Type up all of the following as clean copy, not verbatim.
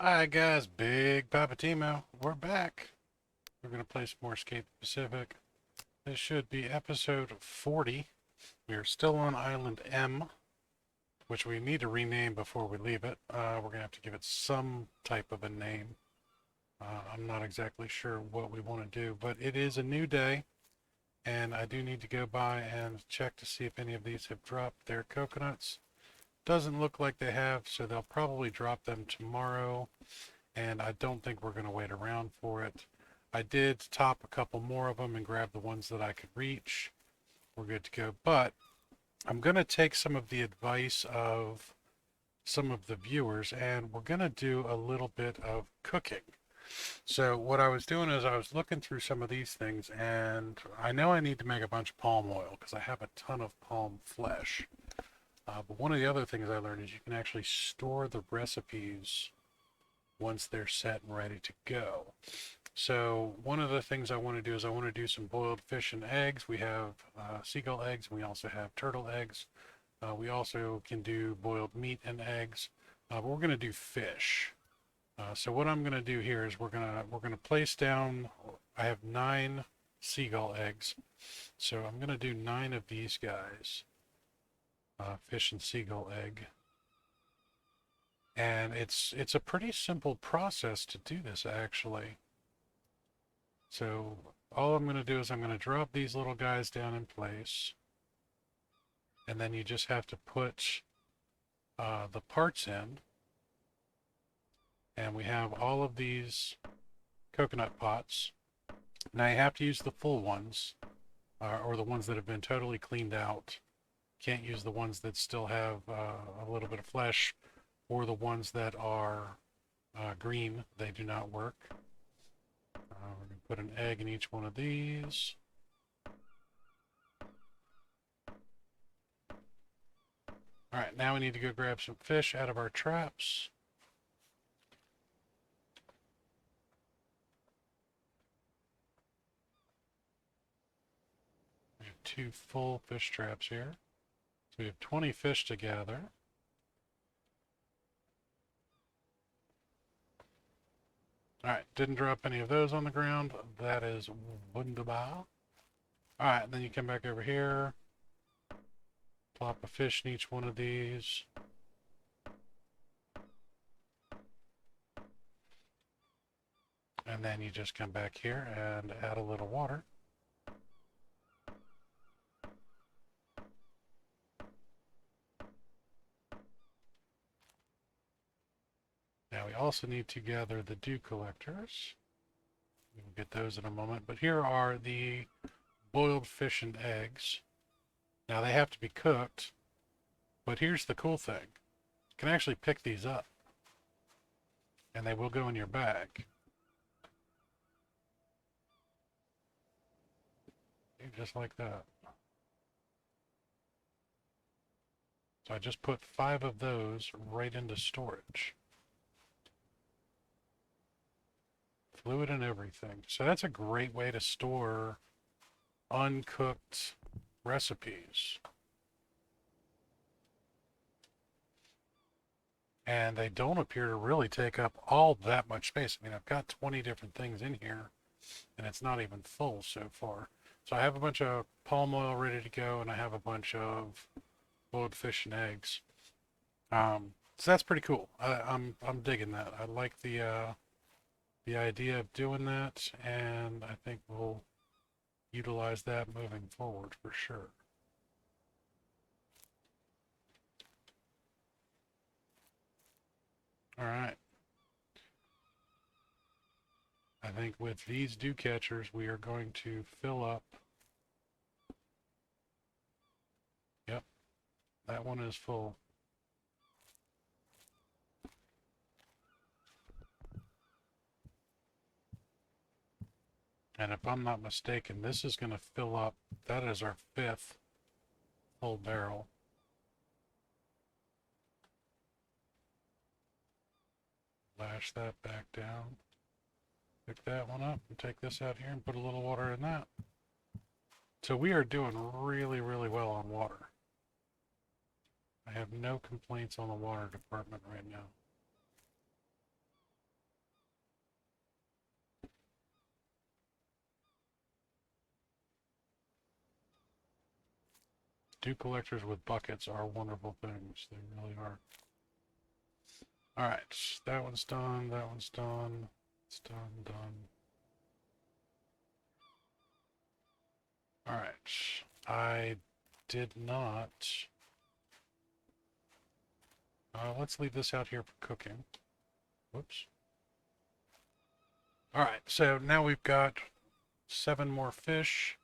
Hi guys, BigPoppaTMo. We're back. We're going to play some more Escape the Pacific. This should be episode 40. We are still on Island M, which we need to rename before we leave it. We're going to have to give it some type of a name. I'm not exactly sure what we want to do, but it is a new day, and I do need to go by and check to see if any of these have dropped their coconuts. Doesn't look like they have, so they'll probably drop them tomorrow. And I don't think we're going to wait around for it. I did top a couple more of them and grab the ones that I could reach. We're good to go. But I'm going to take some of the advice of some of the viewers and we're going to do a little bit of cooking. So what I was doing is I was looking through some of these things and I know I need to make a bunch of palm oil because I have a ton of palm flesh. But one of the other things I learned is you can actually store the recipes once they're set and ready to go. So one of the things I want to do is I want to do some boiled fish and eggs. We have seagull eggs, and we also have turtle eggs. We also can do boiled meat and eggs, but we're going to do fish. So what I'm going to do here is we're gonna place down. I have 9 seagull eggs, so I'm going to do 9 of these guys, fish and seagull egg. And it's a pretty simple process to do this actually. So all I'm going to do is I'm going to drop these little guys down in place. And then you just have to put the parts in. And we have all of these coconut pots. Now you have to use the full ones, or the ones that have been totally cleaned out. Can't use the ones that still have a little bit of flesh, or the ones that are green. They do not work. We're going to put an egg in each one of these. All right, now we need to go grab some fish out of our traps. We have 2 full fish traps here. So we have 20 fish to gather. All right, didn't drop any of those on the ground. That is wunderbar. All right, then you come back over here, plop a fish in each one of these. And then you just come back here and add a little water. Now we also need to gather the dew collectors. We'll get those in a moment. But here are the boiled fish and eggs. Now they have to be cooked, but here's the cool thing. You can actually pick these up, and they will go in your bag. Just like that. So I just put 5 of those right into storage. Fluid and everything. So that's a great way to store uncooked recipes. And they don't appear to really take up all that much space. I mean, I've got 20 different things in here, and it's not even full so far. So I have a bunch of palm oil ready to go, and I have a bunch of boiled fish and eggs. So that's pretty cool. I'm digging that. I like the idea of doing that, and I think we'll utilize that moving forward for sure. All right. I think with these dew catchers, we are going to fill up. Yep, that one is full. And if I'm not mistaken, this is going to fill up. That is our 5th full barrel. Lash that back down. Pick that one up and take this out here and put a little water in that. So we are doing really, really well on water. I have no complaints on the water department right now. dew collectors with buckets are wonderful things. They really are. Alright, that one's done, that one's done. It's done. Alright, I did not... let's leave this out here for cooking. Whoops. Alright, so now we've got 7 more fish,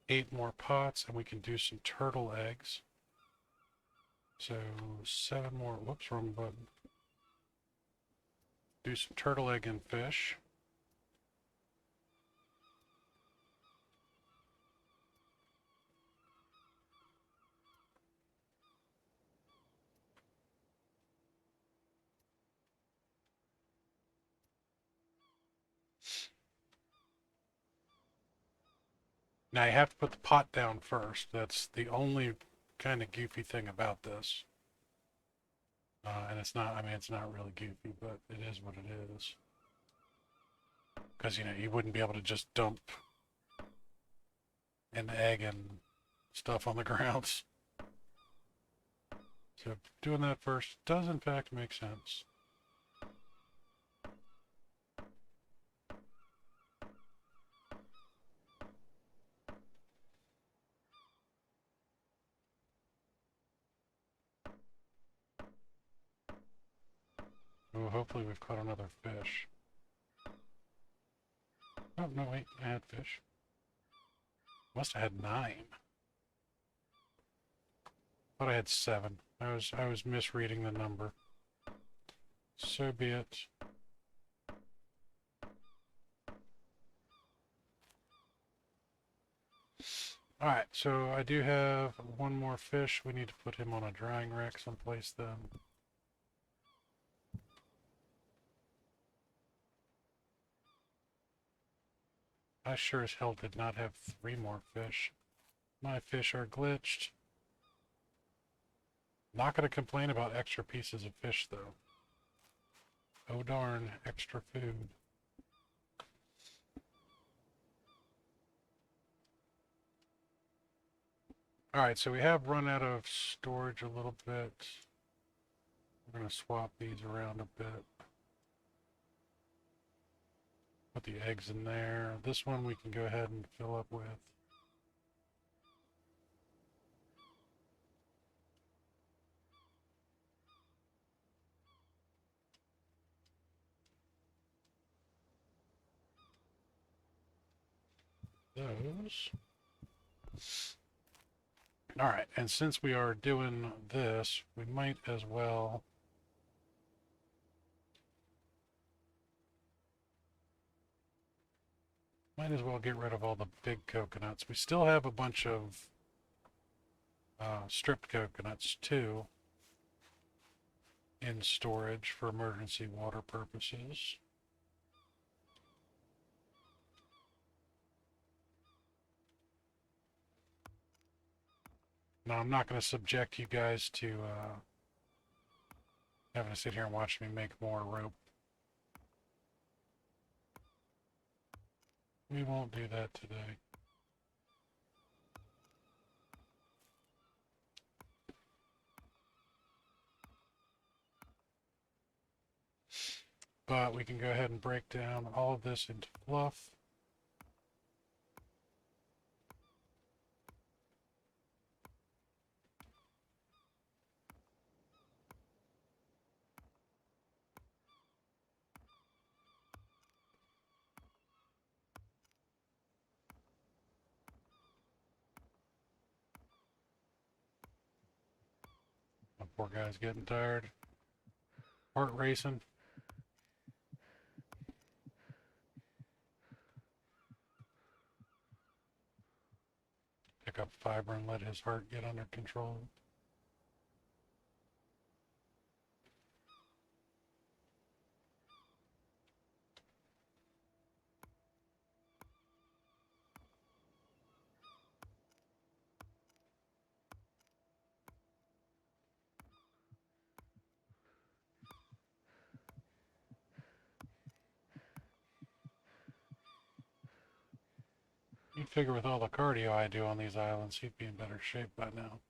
8 more pots, and we can do some turtle eggs. So 7 more, whoops, wrong button. Do some turtle egg and fish. Now you have to put the pot down first. That's the only kind of goofy thing about this. And it's not, I mean, it's not really goofy, but it is what it is. Because, you know, you wouldn't be able to just dump an egg and stuff on the grounds. So doing that first does in fact make sense. Oh, hopefully we've caught another fish. Oh, no, wait, I had fish. Must have had 9. Thought I had 7. I was misreading the number. So be it. Alright, so I do have 1 more fish. We need to put him on a drying rack someplace then. I sure as hell did not have 3 more fish. My fish are glitched. Not going to complain about extra pieces of fish, though. Oh darn, extra food. Alright, so we have run out of storage a little bit. We're going to swap these around a bit. Put the eggs in there. This one we can go ahead and fill up with. Those. Alright, and since we are doing this, we might as well get rid of all the big coconuts. We still have a bunch of stripped coconuts too in storage for emergency water purposes. Now, I'm not going to subject you guys to having to sit here and watch me make more rope. We won't do that today. But we can go ahead and break down all of this into fluff. My poor guy's getting tired. Heart racing. Pick up fiber and let his heart get under control. You You figure with all the cardio I do on these islands, he'd be in better shape by now.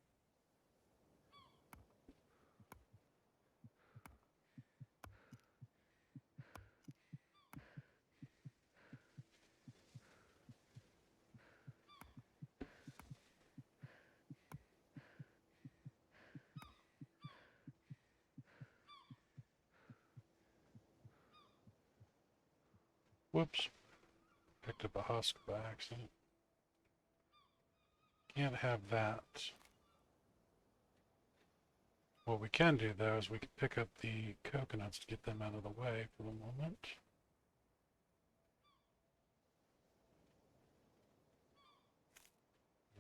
Whoops. Picked up a husk by accident. Can't have that. What we can do, though, is we can pick up the coconuts to get them out of the way for the moment.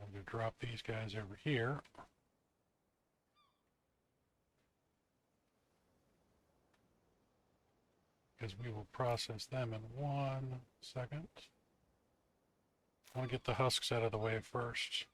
I'm going to drop these guys over here. Because we will process them in 1 second. I want to get the husks out of the way first.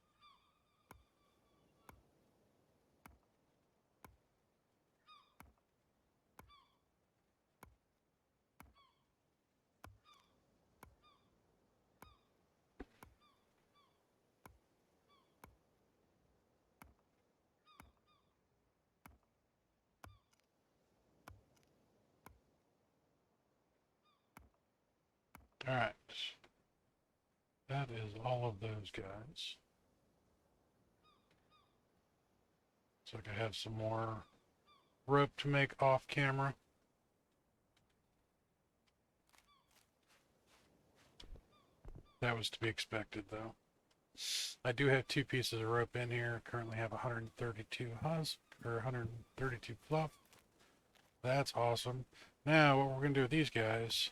Alright. That is all of those guys. Looks like I have some more rope to make off camera. That was to be expected, though. I do have 2 pieces of rope in here. Currently have 132 husk, or 132 fluff. That's awesome. Now, what we're going to do with these guys,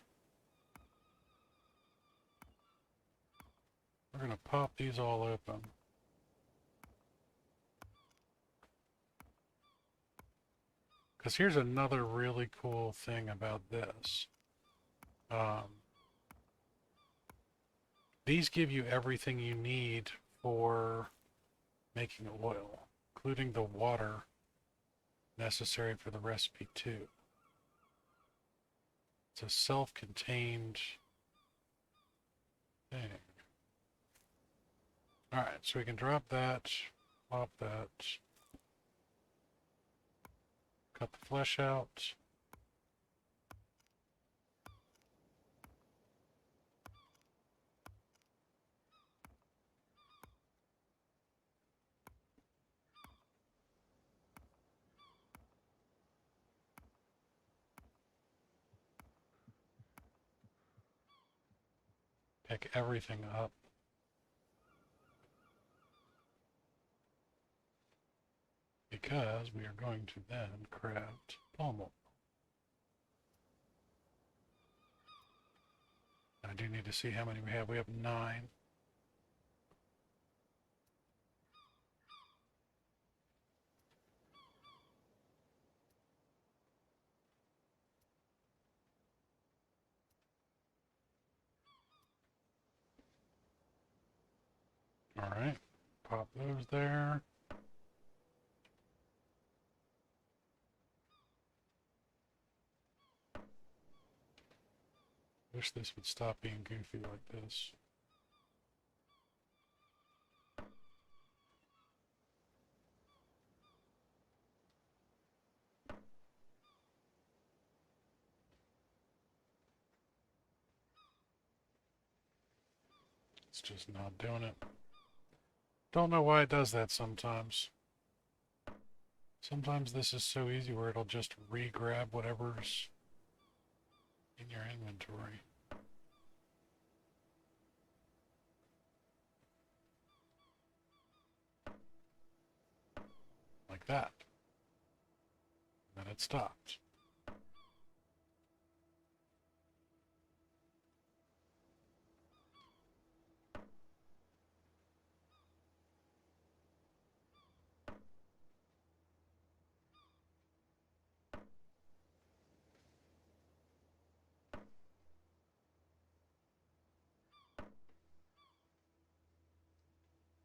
we're going to pop these all open. Because here's another really cool thing about this. These give you everything you need for making oil, including the water necessary for the recipe too. It's a self-contained thing. Alright, so we can drop that, pop that, cut the flesh out. Pick everything up. Because we are going to then craft palm oil. I do need to see how many we have. We have 9. Alright, pop those there. Wish this would stop being goofy like this. It's just not doing it. Don't know why it does that sometimes. Sometimes this is so easy where it'll just re-grab whatever's in your inventory. Like that. And then it stopped.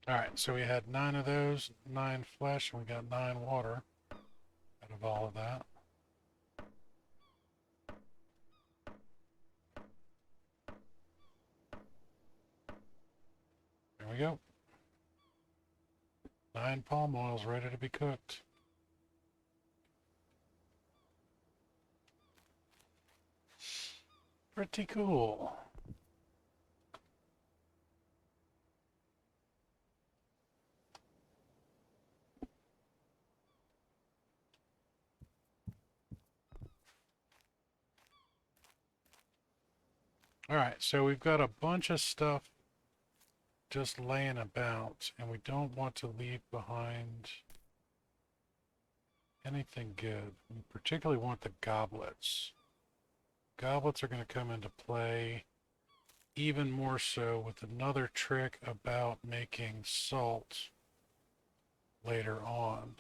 Alright, so we had 9 of those, 9 flesh, and we got 9 water out of all of that. 9 palm oils ready to be cooked. Pretty cool. Alright, so we've got a bunch of stuff just laying about, and we don't want to leave behind anything good. We particularly want the goblets. Goblets are going to come into play even more so with another trick about making salt later on.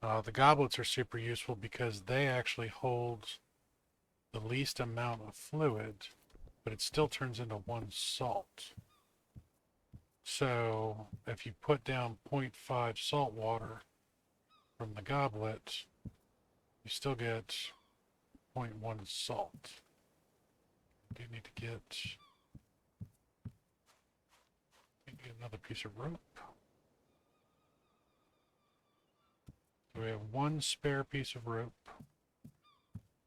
The goblets are super useful because they actually hold the least amount of fluid, but it still turns into 1 salt. So if you put down 0.5 salt water from the goblet, you still get 0.1 salt. You need to get another piece of rope. So we have 1 spare piece of rope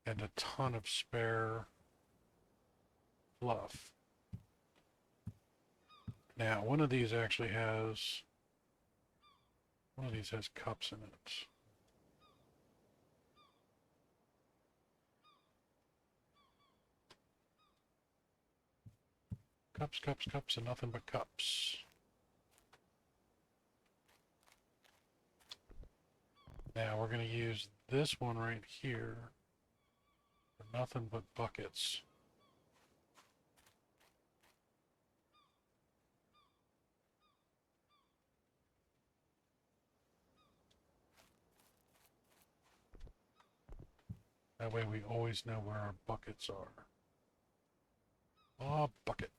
and a ton of spare fluff. Now, one of these has cups in it. Cups, cups, cups, and nothing but cups. Now we're going to use this one right here for nothing but buckets. That way we always know where our buckets are. Ah, bucket.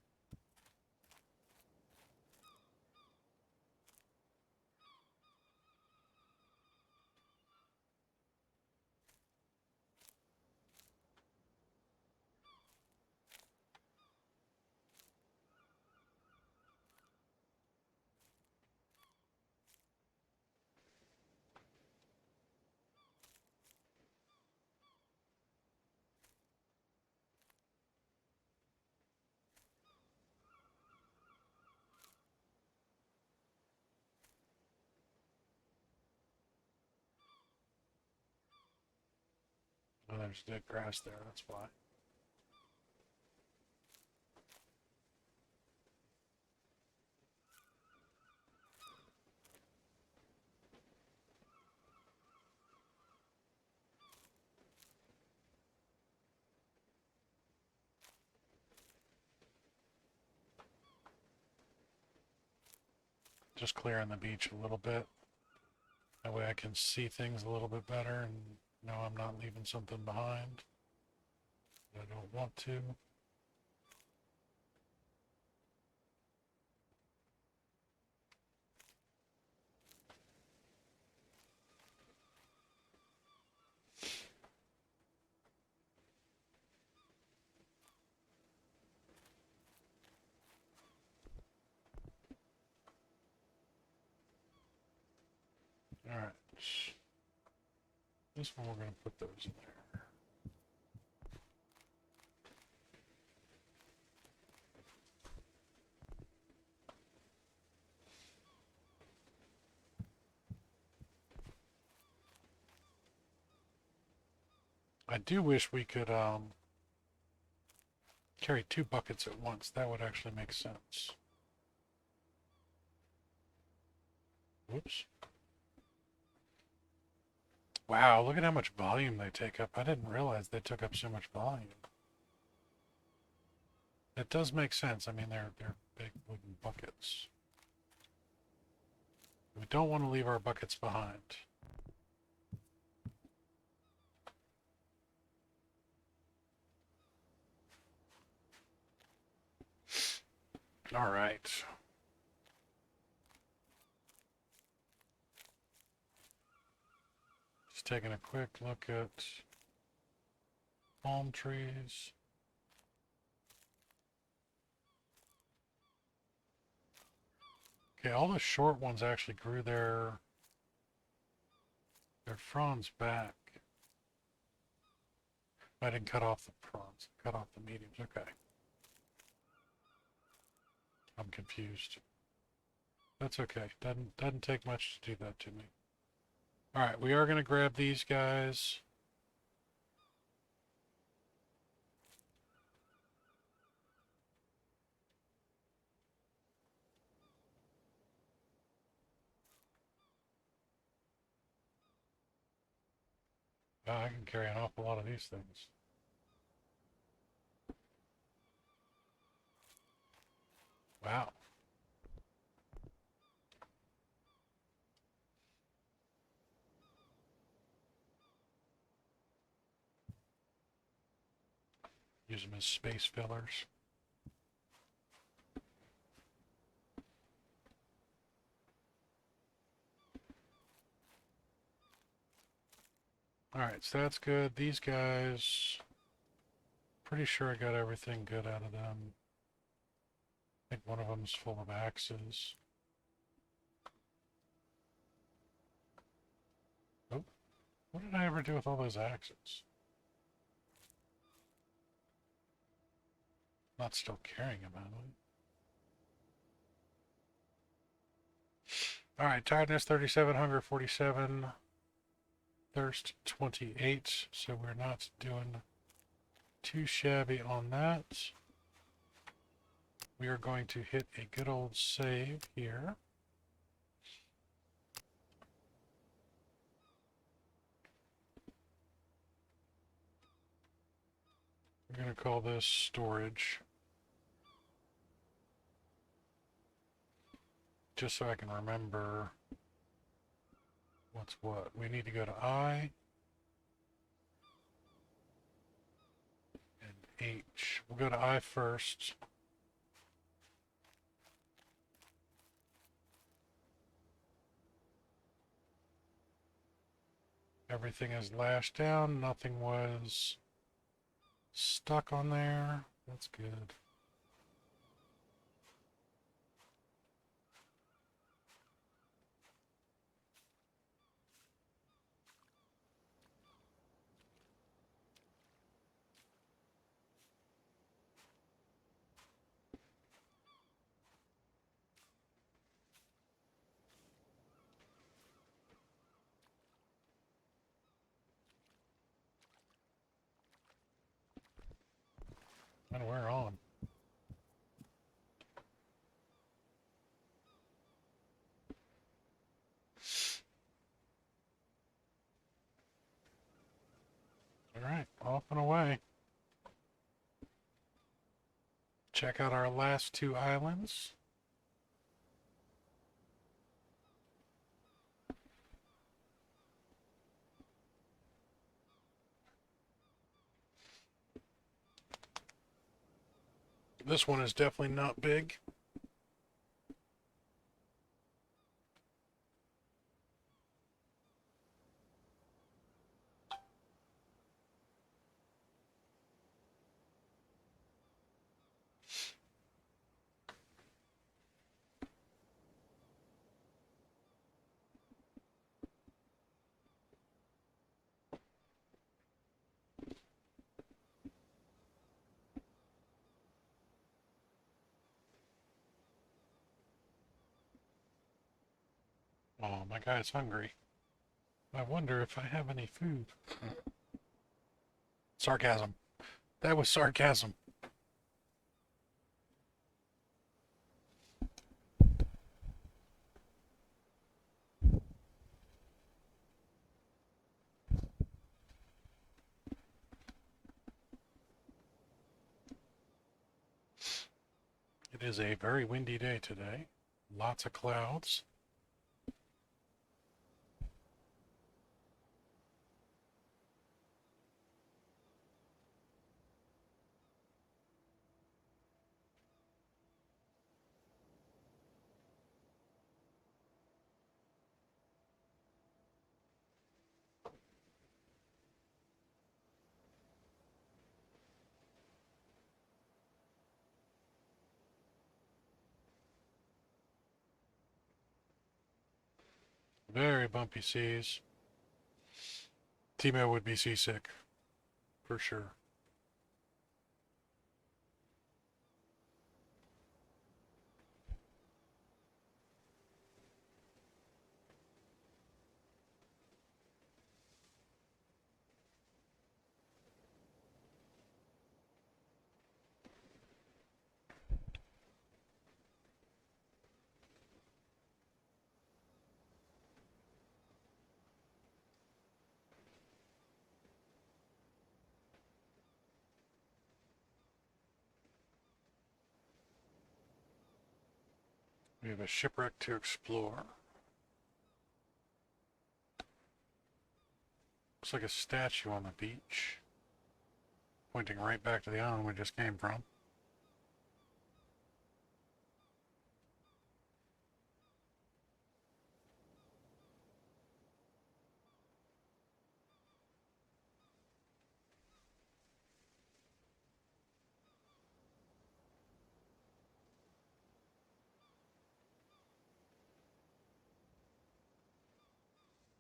Oh, there's dead grass there, that's why. Just clearing the beach a little bit. That way I can see things a little bit better and know I'm not leaving something behind that I don't want to. Alright. This one we're going to put those in there. I do wish we could carry 2 buckets at once. That would actually make sense. Whoops. Wow, look at how much volume they take up. I didn't realize they took up so much volume. It does make sense. I mean, they're big wooden buckets. We don't want to leave our buckets behind. All right. Just taking a quick look at palm trees. Okay, all the short ones actually grew their fronds back. I didn't cut off the fronds, cut off the mediums. Okay. I'm confused. That's okay. Doesn't take much to do that to me. All right, we are going to grab these guys. I can carry an awful lot of these things. Wow. Use them as space fillers. All right, so that's good. These guys, pretty sure I got everything good out of them. I think one of them's full of axes. Oh, what did I ever do with all those axes? Not still caring about it. All right, tiredness 37, hunger 47, thirst 28. So we're not doing too shabby on that. We are going to hit a good old save here. We're going to call this storage. Just so I can remember what's what. We need to go to I and H. We'll go to I first. Everything is lashed down. Nothing was stuck on there. That's good. And we're on. All right, off and away. Check out our last two islands. This one is definitely not big. Oh, my guy's hungry. I wonder if I have any food. Sarcasm. That was sarcasm. It is a very windy day today. Lots of clouds. Very bumpy seas. Timo would be seasick, for sure. We have a shipwreck to explore. Looks like a statue on the beach, pointing right back to the island we just came from.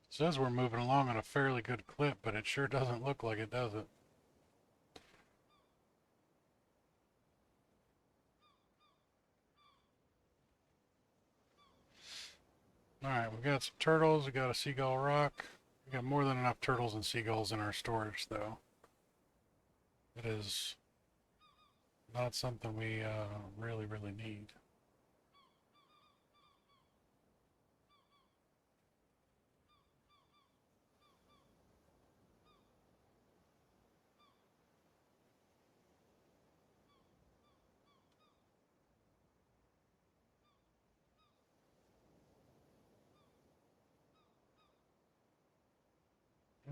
It says we're moving along at a fairly good clip, but it sure doesn't look like it, does it? Alright, we've got some turtles, we got a seagull rock. We got more than enough turtles and seagulls in our storage, though. It is not something we really need.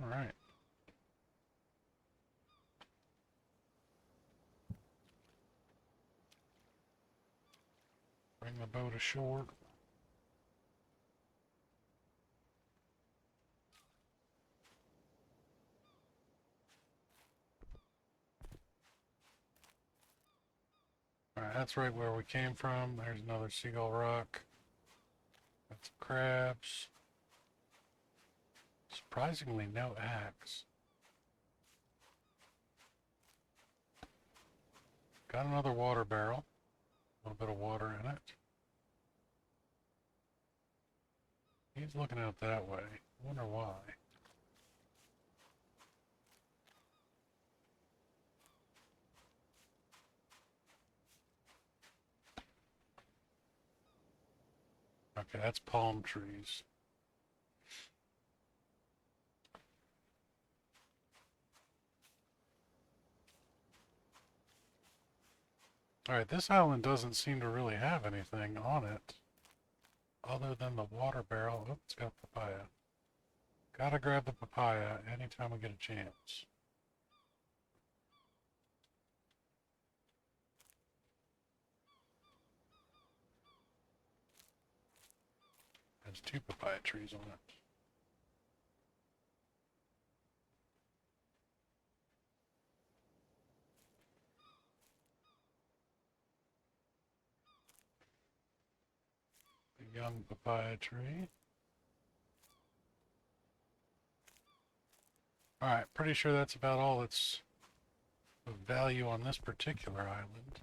Alright. Bring the boat ashore. Alright, that's right where we came from. There's another seagull rock. That's crabs. Surprisingly, no axe. Got another water barrel. A little bit of water in it. He's looking out that way. I wonder why. Okay, that's palm trees. Alright, this island doesn't seem to really have anything on it other than the water barrel. Oh, it's got papaya. Gotta grab the papaya anytime we get a chance. There's 2 papaya trees on it. The young papaya tree. Alright, pretty sure that's about all that's of value on this particular island.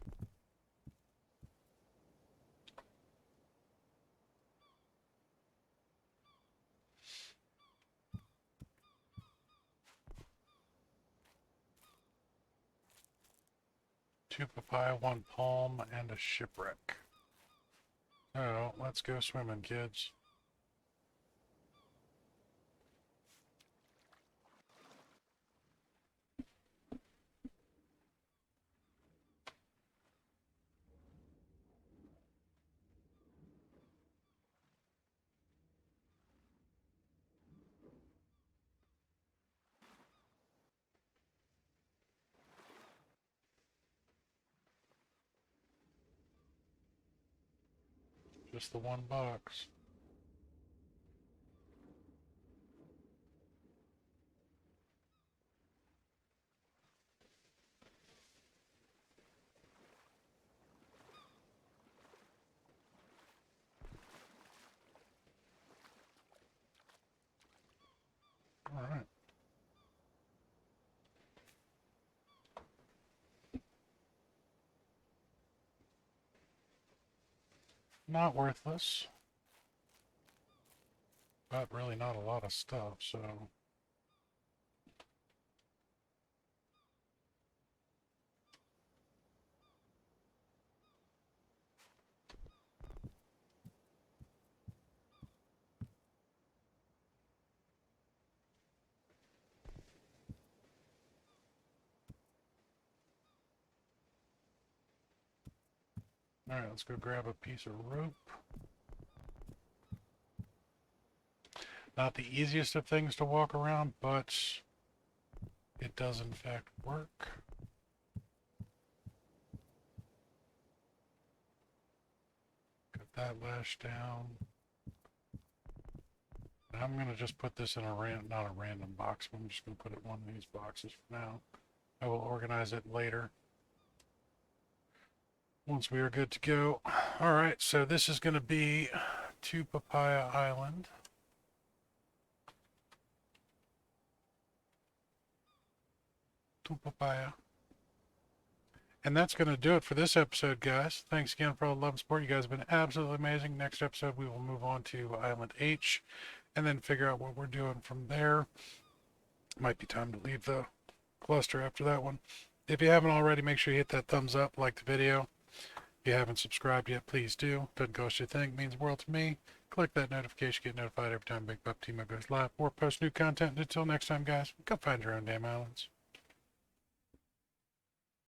Two papaya, 1 palm, and a shipwreck. Oh, let's go swimming, kids. Just the 1 box. not worthless, but really not a lot of stuff, so... Alright, let's go grab a piece of rope. Not the easiest of things to walk around, but it does in fact work. Got that lashed down. I'm going to just put this in not a random box, but I'm just going to put it in one of these boxes for now. I will organize it later once we are good to go. Alright, so this is going to be to Papaya Island. To Papaya. And that's going to do it for this episode, guys. Thanks again for all the love and support. You guys have been absolutely amazing. Next episode, we will move on to Island H and then figure out what we're doing from there. Might be time to leave the cluster after that one. If you haven't already, make sure you hit that thumbs up, like the video. If you haven't subscribed yet, please do. Doesn't cost you a thing. It means the world to me. Click that notification, get notified every time BigPoppaTMo goes live or post new content. Until next time, guys, go find your own damn islands.